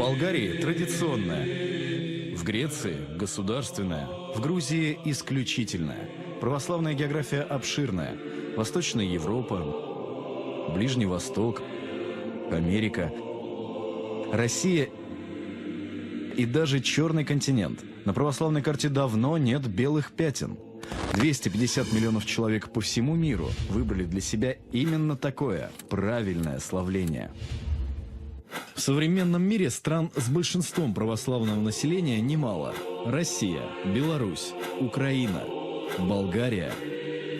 Болгарии традиционная, в Греции государственная, в Грузии исключительная. Православная география обширная. Восточная Европа, Ближний Восток, Америка, Россия и даже Черный континент. На православной карте давно нет белых пятен. 250 миллионов человек по всему миру выбрали для себя именно такое правильное славление. В современном мире стран с большинством православного населения немало. Россия, Беларусь, Украина, Болгария,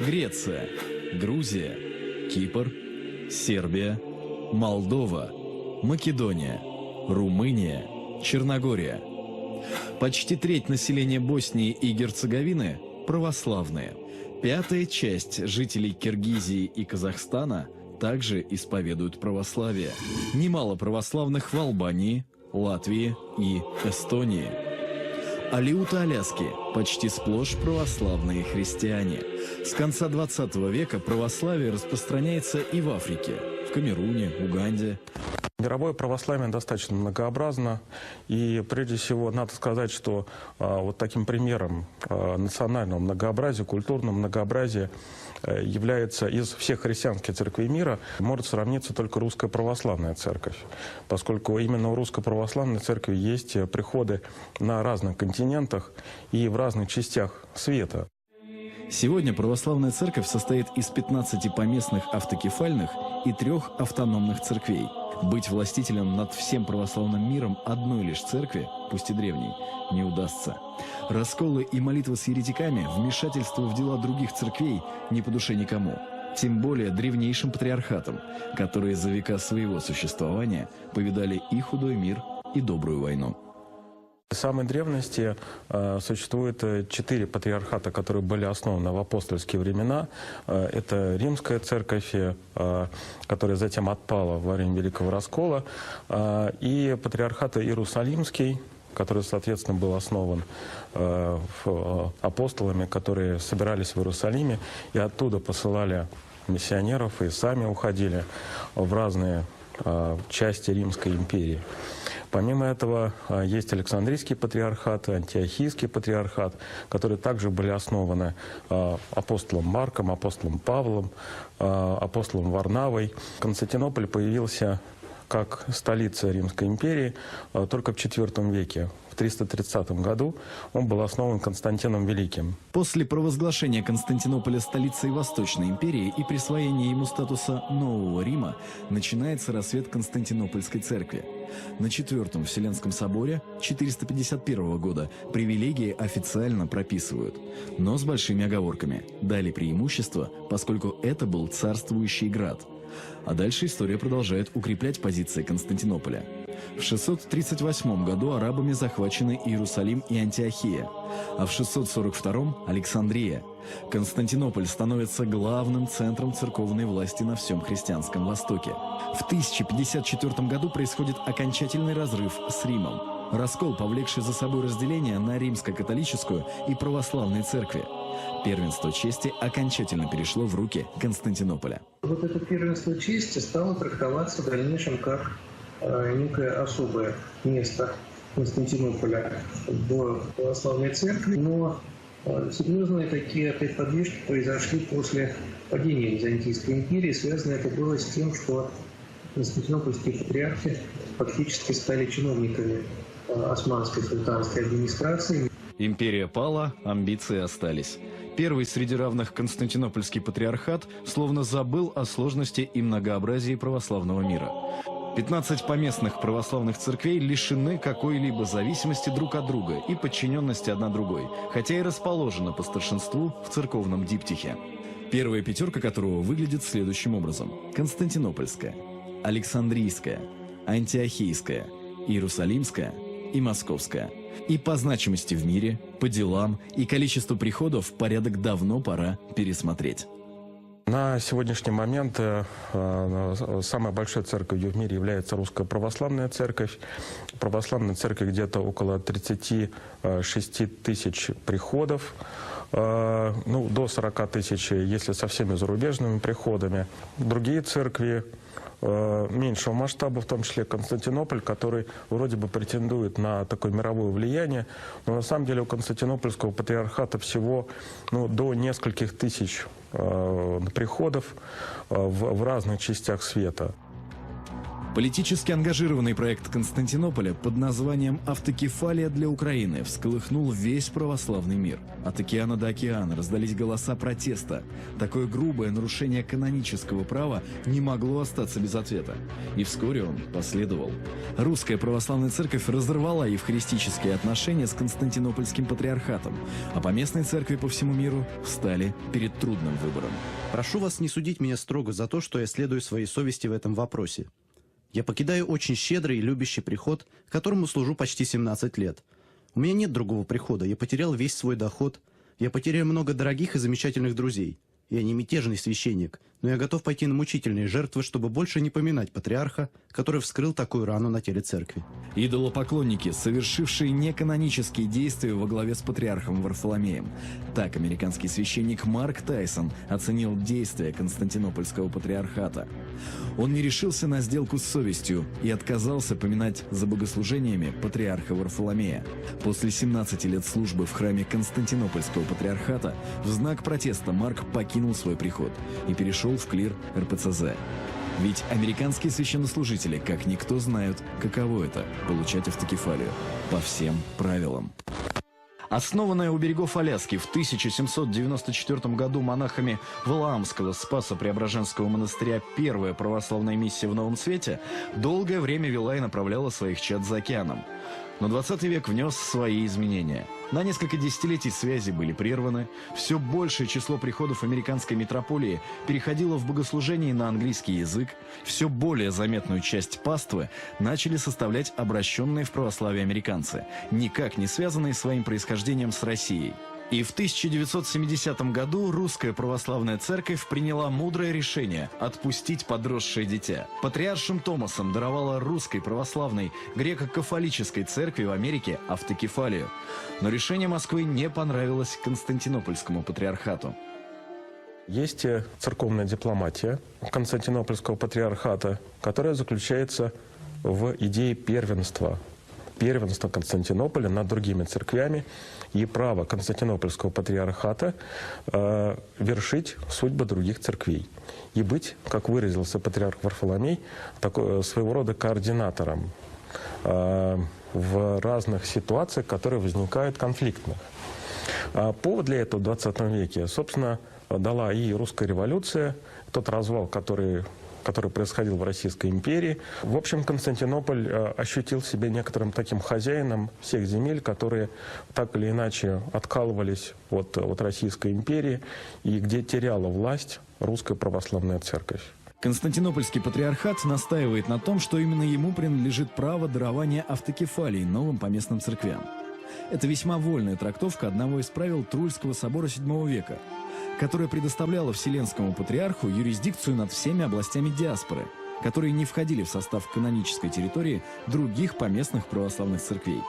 Греция, Грузия, Кипр, Сербия, Молдова, Македония, Румыния, Черногория. Почти треть населения Боснии и Герцеговины – православные. Пятая часть жителей Киргизии и Казахстана также исповедуют православие. Немало православных в Албании, Латвии и Эстонии. Алеуты-Аляски почти сплошь православные христиане. С конца 20 века православие распространяется и в Африке, в Камеруне, Уганде. Мировое православие достаточно многообразно, и прежде всего надо сказать, что вот таким примером национального многообразия, культурного многообразия является из всех христианских церквей мира, может сравниться только Русская Православная Церковь, поскольку именно у Русской Православной Церкви есть приходы на разных континентах и в разных частях света. Сегодня православная церковь состоит из 15 поместных автокефальных и 3 автономных церквей. Быть властителем над всем православным миром одной лишь церкви, пусть и древней, не удастся. Расколы и молитвы с еретиками, вмешательство в дела других церквей не по душе никому. Тем более древнейшим патриархатам, которые за века своего существования повидали и худой мир, и добрую войну. В самой древности существует 4 патриархата, которые были основаны в апостольские времена. Это Римская церковь, которая затем отпала во время Великого Раскола, и патриархат Иерусалимский, который, соответственно, был основан апостолами, которые собирались в Иерусалиме и оттуда посылали миссионеров и сами уходили в разные части Римской империи. Помимо этого, есть Александрийский патриархат, Антиохийский патриархат, которые также были основаны апостолом Марком, апостолом Павлом, апостолом Варнавой. Константинополь появился как столица Римской империи только в IV веке. В 330 году он был основан Константином Великим. После провозглашения Константинополя столицей Восточной империи и присвоения ему статуса Нового Рима начинается рассвет Константинопольской церкви. На IV Вселенском соборе 451 года привилегии официально прописывают, но с большими оговорками. Дали преимущество, поскольку это был царствующий град. А дальше история продолжает укреплять позиции Константинополя. В 638 году арабами захвачены Иерусалим и Антиохия, а в 642 – Александрия. Константинополь становится главным центром церковной власти на всем христианском Востоке. В 1054 году происходит окончательный разрыв с Римом. Раскол, повлекший за собой разделение на римско-католическую и православные церкви. Первенство чести окончательно перешло в руки Константинополя. Вот это первенство чести стало трактоваться в дальнейшем как некое особое место Константинополя в православной церкви, но серьезные такие опять подвижки произошли после падения Византийской империи. Связано это было с тем, что константинопольские патриархи фактически стали чиновниками османской султанской администрации. Империя пала, амбиции остались. Первый среди равных Константинопольский патриархат словно забыл о сложности и многообразии православного мира. 15 поместных православных церквей лишены какой-либо зависимости друг от друга и подчиненности одна другой, хотя и расположена по старшинству в церковном диптихе. Первая пятерка которого выглядит следующим образом: Константинопольская, Александрийская, Антиохийская, Иерусалимская и Московская. И по значимости в мире, по делам и количеству приходов порядок давно пора пересмотреть. На сегодняшний момент самой большой церковью в мире является Русская Православная Церковь. Православная церковь где-то около 36 тысяч приходов, до 40 тысяч, если со всеми зарубежными приходами. Другие церкви меньшего масштаба, в том числе Константинополь, который вроде бы претендует на такое мировое влияние, но на самом деле у Константинопольского патриархата всего до нескольких тысяч приходов в разных частях света. Политически ангажированный проект Константинополя под названием «Автокефалия для Украины» всколыхнул весь православный мир. От океана до океана раздались голоса протеста. Такое грубое нарушение канонического права не могло остаться без ответа. И вскоре он последовал. Русская православная церковь разорвала евхаристические отношения с Константинопольским патриархатом, а поместные церкви по всему миру встали перед трудным выбором. Прошу вас не судить меня строго за то, что я следую своей совести в этом вопросе. Я покидаю очень щедрый и любящий приход, которому служу почти 17 лет. У меня нет другого прихода, я потерял весь свой доход, я потерял много дорогих и замечательных друзей. Я не мятежный священник, но я готов пойти на мучительные жертвы, чтобы больше не поминать патриарха, который вскрыл такую рану на теле церкви. Идолопоклонники, совершившие неканонические действия во главе с патриархом Варфоломеем. Так американский священник Марк Тайсон оценил действия Константинопольского патриархата. Он не решился на сделку с совестью и отказался поминать за богослужениями патриарха Варфоломея. После 17 лет службы в храме Константинопольского патриархата в знак протеста Марк покинул свой приход и перешел в клир РПЦЗ. Ведь американские священнослужители, как никто, знают, каково это – получать автокефалию по всем правилам. Основанная у берегов Аляски в 1794 году монахами Валаамского Спасо-Преображенского монастыря первая православная миссия в Новом Свете долгое время вела и направляла своих чад за океаном. Но 20 век внес свои изменения. На несколько десятилетий связи были прерваны, все большее число приходов американской митрополии переходило в богослужение на английский язык, все более заметную часть паствы начали составлять обращенные в православие американцы, никак не связанные своим происхождением с Россией. И в 1970 году Русская Православная Церковь приняла мудрое решение отпустить подросшее дитя. Патриаршим Томасом даровала Русской Православной греко-кафолической церкви в Америке автокефалию. Но решение Москвы не понравилось Константинопольскому патриархату. Есть церковная дипломатия Константинопольского патриархата, которая заключается в идее первенства Константинополя над другими церквями и право Константинопольского патриархата вершить судьбы других церквей и быть, как выразился патриарх Варфоломей, своего рода координатором в разных ситуациях, которые возникают конфликтных. Повод для этого в 20 веке, собственно, дала и русская революция, тот развал, который происходил в Российской империи. В общем, Константинополь ощутил себя некоторым таким хозяином всех земель, которые так или иначе откалывались от Российской империи и где теряла власть Русская Православная Церковь. Константинопольский патриархат настаивает на том, что именно ему принадлежит право дарования автокефалий новым поместным церквям. Это весьма вольная трактовка одного из правил Трульского собора VII века, которая предоставляла Вселенскому патриарху юрисдикцию над всеми областями диаспоры, которые не входили в состав канонической территории других поместных православных церквей.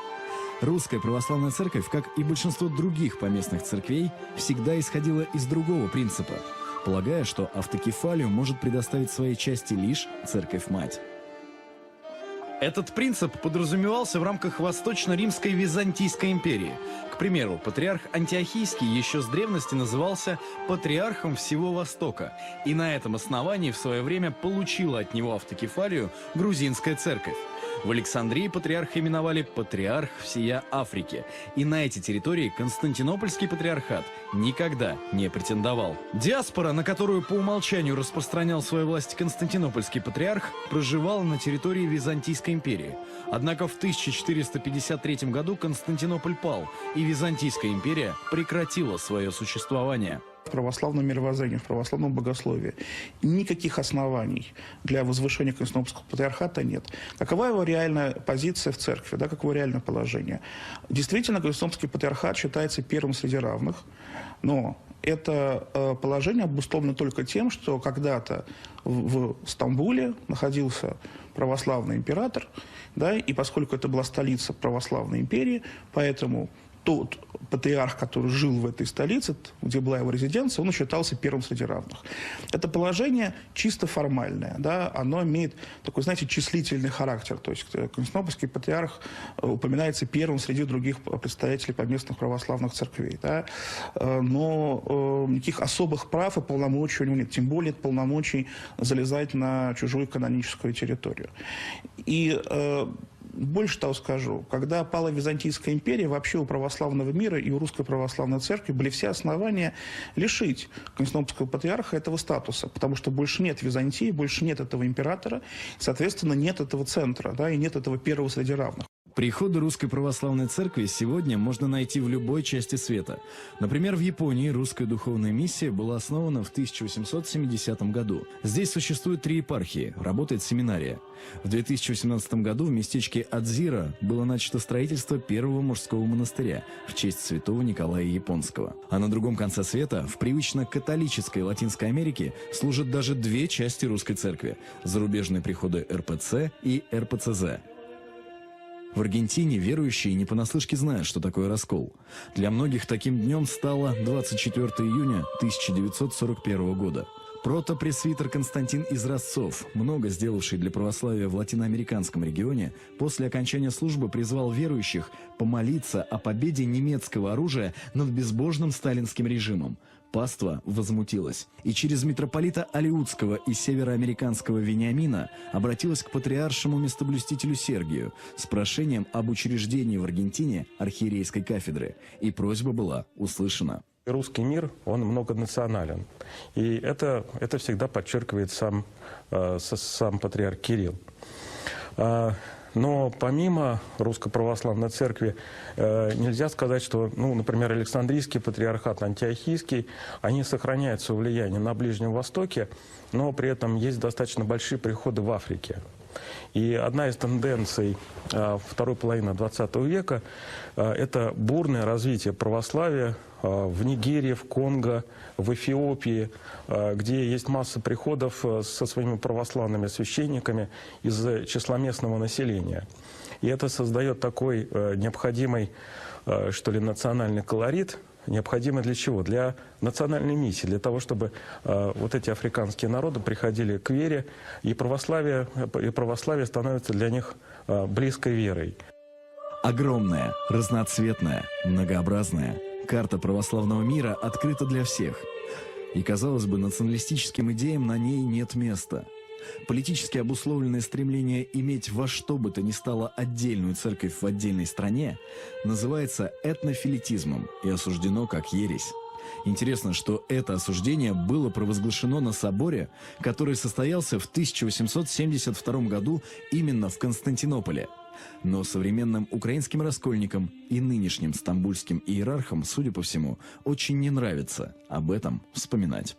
Русская православная церковь, как и большинство других поместных церквей, всегда исходила из другого принципа, полагая, что автокефалию может предоставить своей части лишь Церковь-Мать. Этот принцип подразумевался в рамках Восточно-Римской Византийской империи. К примеру, патриарх Антиохийский еще с древности назывался патриархом всего Востока, и на этом основании в свое время получила от него автокефалию грузинская церковь. В Александрии патриарха именовали «патриарх всея Африки», и на эти территории Константинопольский патриархат никогда не претендовал. Диаспора, на которую по умолчанию распространял свою власть Константинопольский патриарх, проживала на территории Византийской империи. Однако в 1453 году Константинополь пал, и Византийская империя прекратила свое существование. В православном мировоззрении, в православном богословии никаких оснований для возвышения Константинопольского патриархата нет. Какова его реальная позиция в церкви, да, каково реальное положение? Действительно, Константинопольский патриархат считается первым среди равных, но это положение обусловлено только тем, что когда-то в Стамбуле находился православный император, да, и поскольку это была столица православной империи, поэтому тот патриарх, который жил в этой столице, где была его резиденция, он считался первым среди равных. Это положение чисто формальное, да, оно имеет такой, знаете, числительный характер. То есть Константинопольский патриарх упоминается первым среди других представителей поместных православных церквей. Да, но никаких особых прав и полномочий у него нет, тем более полномочий залезать на чужую каноническую территорию. И больше того скажу, когда пала Византийская империя, вообще у православного мира и у Русской Православной Церкви были все основания лишить Константинопольского патриарха этого статуса, потому что больше нет Византии, больше нет этого императора, соответственно, нет этого центра, да, и нет этого первого среди равных. Приходы Русской Православной Церкви сегодня можно найти в любой части света. Например, в Японии русская духовная миссия была основана в 1870 году. Здесь существует 3 епархии, работает семинария. В 2018 году в местечке Адзира было начато строительство первого мужского монастыря в честь святого Николая Японского. А на другом конце света, в привычно католической Латинской Америке, служат даже 2 части русской церкви – зарубежные приходы РПЦ и РПЦЗ. В Аргентине верующие не понаслышке знают, что такое раскол. Для многих таким днем стало 24 июня 1941 года. Протопресвитер Константин из Ростцов, много сделавший для православия в латиноамериканском регионе, после окончания службы призвал верующих помолиться о победе немецкого оружия над безбожным сталинским режимом. Паства возмутилась и через митрополита Алиутского и североамериканского Вениамина обратилась к патриаршему местоблюстителю Сергию с прошением об учреждении в Аргентине архиерейской кафедры, и просьба была услышана. Русский мир, он многонационален, и это всегда подчеркивает сам патриарх Кирилл. Но помимо Русской Православной Церкви нельзя сказать, что, например, Александрийский патриархат, Антиохийский, они сохраняют свое влияние на Ближнем Востоке, но при этом есть достаточно большие приходы в Африке. И одна из тенденций второй половины XX века – это бурное развитие православия в Нигерии, в Конго, в Эфиопии, где есть масса приходов со своими православными священниками из числа местного населения. И это создает такой необходимый, что ли, национальный колорит. Необходимый для чего? Для национальной миссии, для того, чтобы вот эти африканские народы приходили к вере, и православие становится для них близкой верой. Огромная, разноцветная, многообразная карта православного мира открыта для всех. И, казалось бы, националистическим идеям на ней нет места. Политически обусловленное стремление иметь во что бы то ни стало отдельную церковь в отдельной стране называется этнофилитизмом и осуждено как ересь. Интересно, что это осуждение было провозглашено на соборе, который состоялся в 1872 году именно в Константинополе. Но современным украинским раскольникам и нынешним стамбульским иерархам, судя по всему, очень не нравится об этом вспоминать.